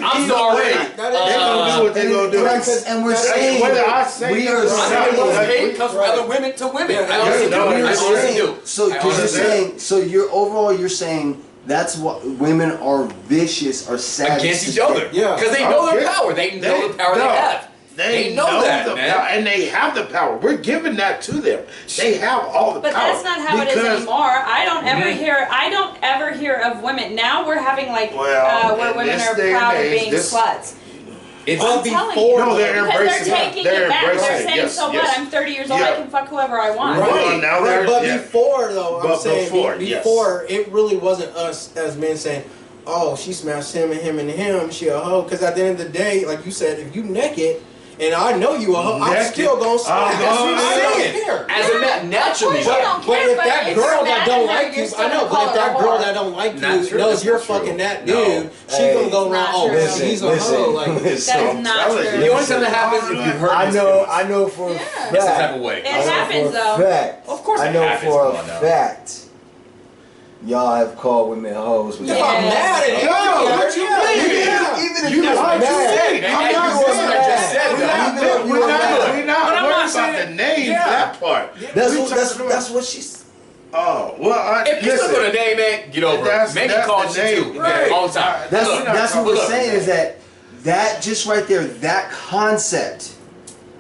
I'm sorry. They're gonna do what they're gonna do. And we're saying whether I say we are It comes from other women to women. I honestly do. So because you're saying, so you're overall you're saying that's what women are vicious or savage against each other. Yeah, because they know their power. They know the power they have. They know that, man. And they have the power. We're giving that to them. They have all the but power. But that's not how it is anymore. I don't ever hear of women. Now we're having like where women are proud of being sluts. It's I'm telling you. No, they're because embracing they're taking it back. They're saying, so what? I'm 30 years old. I can fuck whoever I want. Right. Now But before, though, I'm saying before, it really wasn't us as men saying, oh, she smashed him and him and him, she a hoe. Because at the end of the day, like you said, if you naked, and I know you a hoe, I'm still gonna smash. I don't care. As a man, naturally. But if that girl that don't like you, I know, but if that girl that don't like you knows you're fucking that dude, she gonna go around, oh, he's a hoe. Like, that is not true. The only time that happens is if you hurt I know for a fact. It's a type of way. It happens though. Of course I it know happens. for a fact. Y'all have called women hoes. if I'm mad at you, what you mean? Even if you're mad, we're not worried about the names, that part. That's what she's. Oh, well, if you still got a name, man, get over it. Make it call you too. All the time. That's what we're saying is that just right there, that concept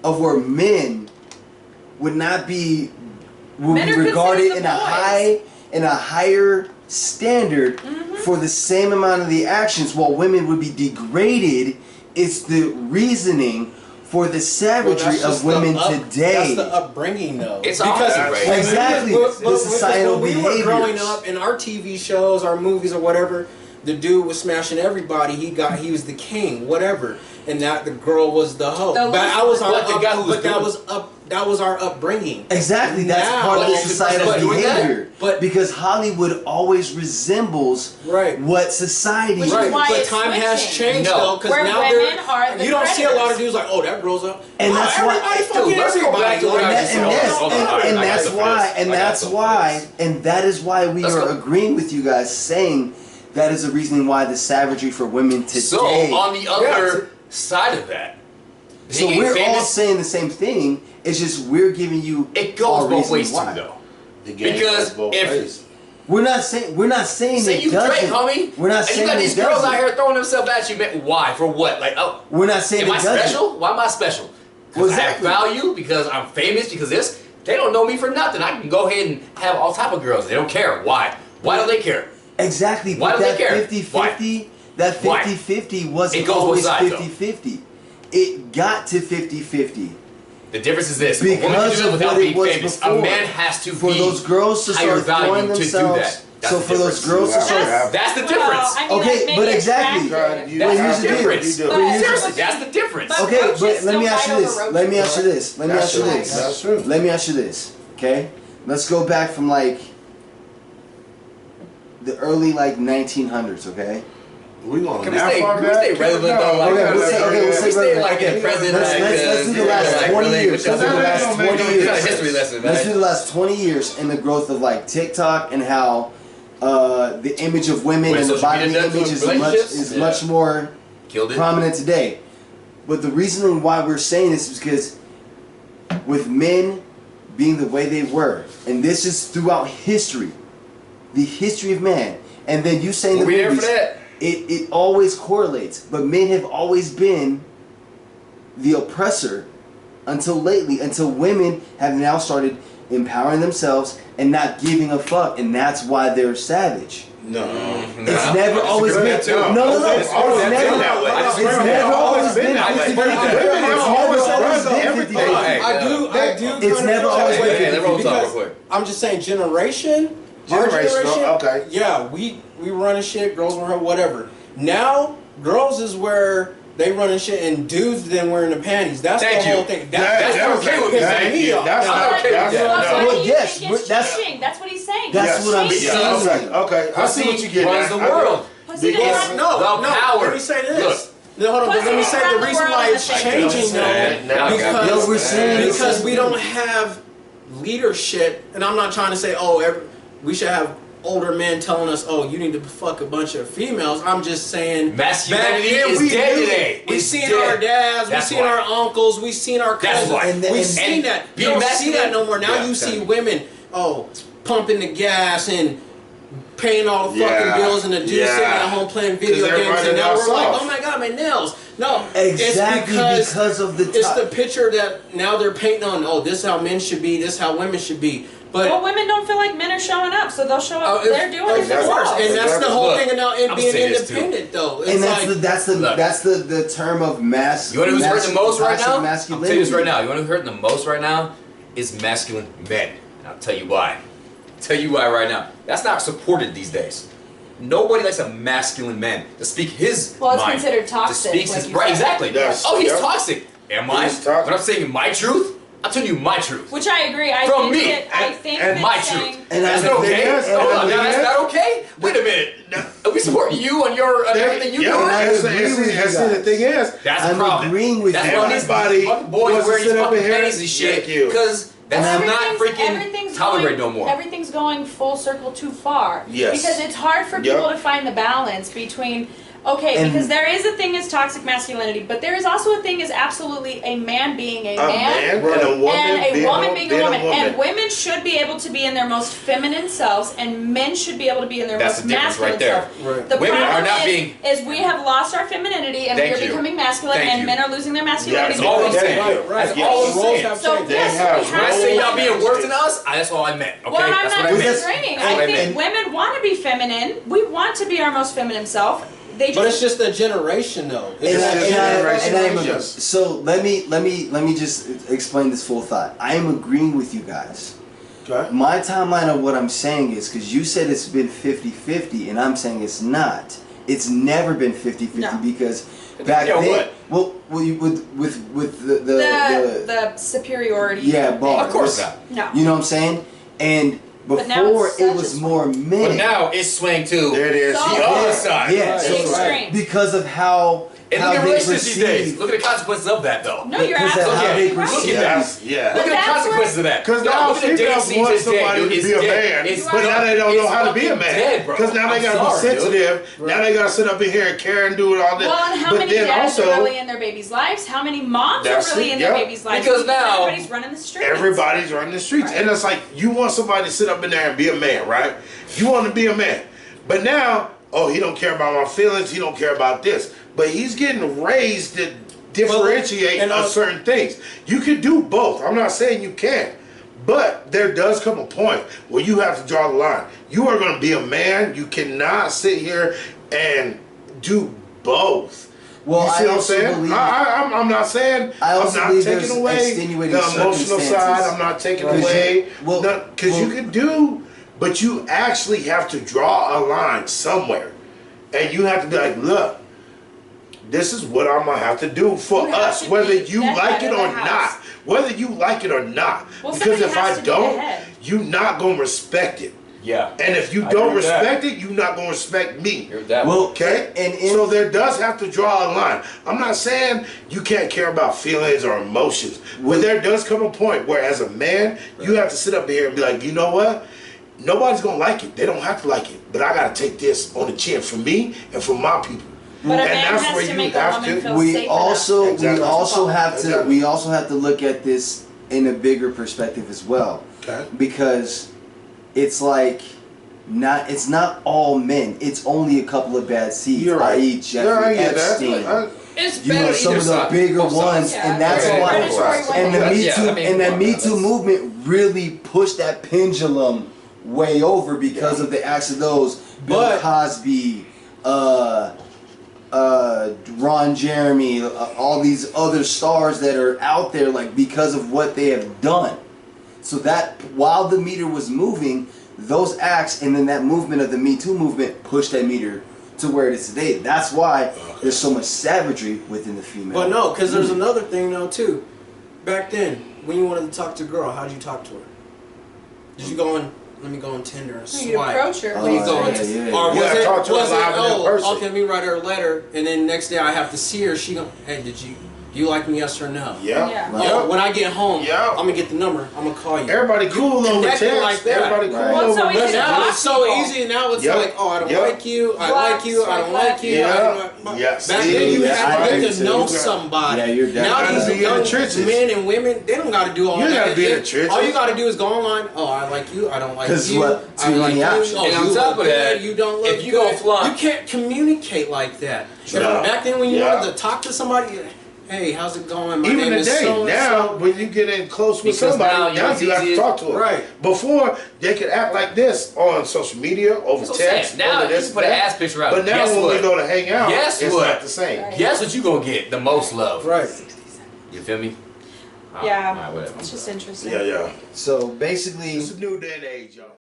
of where men would not be regarded in a higher standard for the same amount of the actions, while women would be degraded. It's the reasoning for the savagery of women today. That's the upbringing, though. It's because exactly the societal behaviors. When we were growing up in our TV shows, our movies, or whatever, the dude was smashing everybody. He was the king, whatever, and that the girl was the hoe. That was our upbringing. Exactly, that's part of the societal behavior. Because Hollywood always resembles what society is. But time has changed though, because now you don't see a lot of dudes like, oh, that girl's up. And that's why, and that is why we are agreeing with you guys, saying that is the reason why the savagery for women today. So on the other side of that, so we're all saying the same thing. It's just we're giving you. It goes both ways too, though. Because if we're not saying say it you doesn't. Drake, homie, We're not and saying you got these it girls doesn't. out here throwing themselves at you. Man, why? For what? Like, oh, we're not saying am it I doesn't. special? Why am I special? Because I have value. Because I'm famous. Because this. They don't know me for nothing. I can go ahead and have all type of girls. They don't care. Why? Why don't they care? Exactly. Why but don't they care? 50-50, that 50-50 wasn't always 50-50. It got to 50-50. The difference is this: because of what it was famous. before. A man has to for be those girls to higher start throwing value themselves. to do that. So for those girls to start, that's the difference. Okay, but exactly. That's the difference. Seriously, that's the difference. Okay, but let me ask you this. Let me ask you this. Let me ask you this. That's true. Let me ask you this. Okay, let's go back from like the early 1900s. Okay. We gonna Can we stay relevant though? Like, we'll stay like in present. Let's do the last 20 years. Let's do the last 20 years. History lesson. Let's do the last 20 years and the growth of like TikTok and how the image of women and the body image is much more prominent today. But the reason why we're saying this is because with men being the way they were, and this is throughout history, the history of man, and then you saying the movies. It always correlates, but men have always been the oppressor until lately, until women have now started empowering themselves and not giving a fuck, and that's why they're savage. No, it's never always been. No. It's never always been. It's never always been. I'm just saying, generation. Okay. Yeah, we running shit, girls run whatever. Now, girls is where they running shit and dudes then wearing the panties. That's the whole thing. That's okay with me. That's okay with that. Well, yes, that's what he's saying. That's what I'm saying. Okay, I see what you get. Runs the world. No. Power. Let me say this. No, hold on. But let me say the reason why it's changing though, because we don't have leadership, and I'm not trying to say we should have older men telling us, "Oh, you need to fuck a bunch of females." I'm just saying, masculinity is dead today. We've seen our dads, we've seen our uncles, we've seen our cousins. We've seen that. You don't see that no more. Now you see women, pumping the gas and paying all the fucking bills, and the dude sitting at home playing video games, and now we're like, "Oh my god, my nails." No, exactly, it's because of the. It's the picture that now they're painting on. Oh, this is how men should be. This is how women should be. But women don't feel like men are showing up, so they'll show up. They're doing it themselves, and that's the whole thing about being independent, though. And that's the term of mass. You want to know who's hurting the most right now? Masculinity. I'll tell you this right now. You want to know who's hurting the most right now? Is masculine men. And I'll tell you why. Tell you why right now. That's not supported these days. Nobody likes a masculine man to speak his mind. It's considered toxic. Right, exactly. Yes. Oh, he's toxic. Am I? When I'm saying my truth, I'm telling you my truth. Which I agree. I think and my truth. And that's not okay. That's not okay. Wait a minute. We support you on your everything you do. The thing is, that's the problem. Agreeing with everybody. Boys wearing these fucking panties and shit because. That's not freaking tolerated no more. Everything's going full circle too far. Yes. Because it's hard for people to find the balance between, because there is a thing as toxic masculinity, but there is also a thing as absolutely a man being a man and a woman being a woman. And women should be able to be in their most feminine selves, and men should be able to be in their most masculine selves. Right. The women problem are not being... is we have lost our femininity, and we are becoming masculine, and men are losing their masculinity. That's all I'm saying. That's all I'm saying. So yes, when I say y'all being worse than us, that's all I meant. Okay? Well, I'm that's not what I meant. disagreeing. I think women want to be feminine. We want to be our most feminine self. But it's just a generation, though. So let me just explain this full thought. I am agreeing with you guys. Okay. My timeline of what I'm saying is, because you said it's been 50-50, and I'm saying it's not. It's never been 50-50 because back then, with the superiority. Yeah, bar. Of course not. No. You know what I'm saying? And before it was more men. But now it's swaying to there it is. The other side. Yeah, extreme. Because of how look at relationships these days. Look at the consequences of that, though. No, you're absolutely right. Look at that. Yeah. Look at the consequences of that. Because now females want somebody to be a man, but now they don't know how to be a man. Because now they got to be sensitive. Now they got to sit up in here and care and do all this. Well, and how many dads are really in their babies' lives? How many moms are really in their babies' lives? Because now everybody's running the streets. Everybody's running the streets. And it's like, you want somebody to sit up in there and be a man, right? You want to be a man. But now, he don't care about my feelings. He don't care about this. But he's getting raised to differentiate certain things. You can do both. I'm not saying you can't. But there does come a point where you have to draw the line. You are going to be a man. You cannot sit here and do both. Well, you see what I'm saying? I'm not saying I'm not taking away the emotional side. I'm not taking away because you can do, but you actually have to draw a line somewhere, and you have to be like, look, this is what I'm gonna have to do for us, whether you like it or not. Whether you like it or not, because if I don't, you're not gonna respect it. Yeah. And if you don't respect it, you're not going to respect me. Okay? So there does have to draw a line. I'm not saying you can't care about feelings or emotions. But there does come a point where as a man, you have to sit up here and be like, you know what? Nobody's going to like it. They don't have to like it. But I got to take this on the chin for me and for my people. But a man has to make a woman feel safe enough. We also have to look at this in a bigger perspective as well. Okay. Because it's like it's not all men. It's only a couple of bad seeds, i.e. Jeffrey Epstein. Some of the bigger ones, and that's why. And the Me Too movement really pushed that pendulum way over because of the acts of those Bill Cosby, Ron Jeremy, all these other stars that are out there, like because of what they have done. So that while the meter was moving, those acts and then that movement of the Me Too movement pushed that meter to where it is today. That's why there's so much savagery within the female. But no, because there's another thing though too. Back then, when you wanted to talk to a girl, how'd you talk to her? Did you go on? Let me go on Tinder and swipe. You approach her. Or was it, okay, let me write her a letter, and then next day I have to see her. She go, hey, did you Do you like me, yes or no? Yeah. Oh, when I get home, Yeah. I'm gonna get the number. I'm gonna call you. Everybody cool over text. Like that. Everybody cool Well, it's over so easy to messages. Now it's so easy. Now it's like, oh, I don't like you. I like you. I don't like you. Yes. Back then you had to get to know somebody. Yeah, you're now these young men and women, they don't got to do all that. You gotta be in the trenches. All you got to do is go online. Oh, I like you. I don't like you. Because I like you. options. And on top of that, you don't look if you good. go flaunt, You can't communicate like that. Back then when you wanted to talk to somebody, hey, how's it going? My Even name is today, so now when you get in close with Because somebody, now you have to talk to them. Right. Before they could act like this on social media, over text. Now over you this, can put an that. ass picture out. But now Guess when what? we go to hang out, Guess it's what? not the same. Right. Guess what you gonna get the most love? Right. You feel me? Yeah. Alright, whatever. It's just interesting. Yeah. So basically, It's a new day and age, y'all.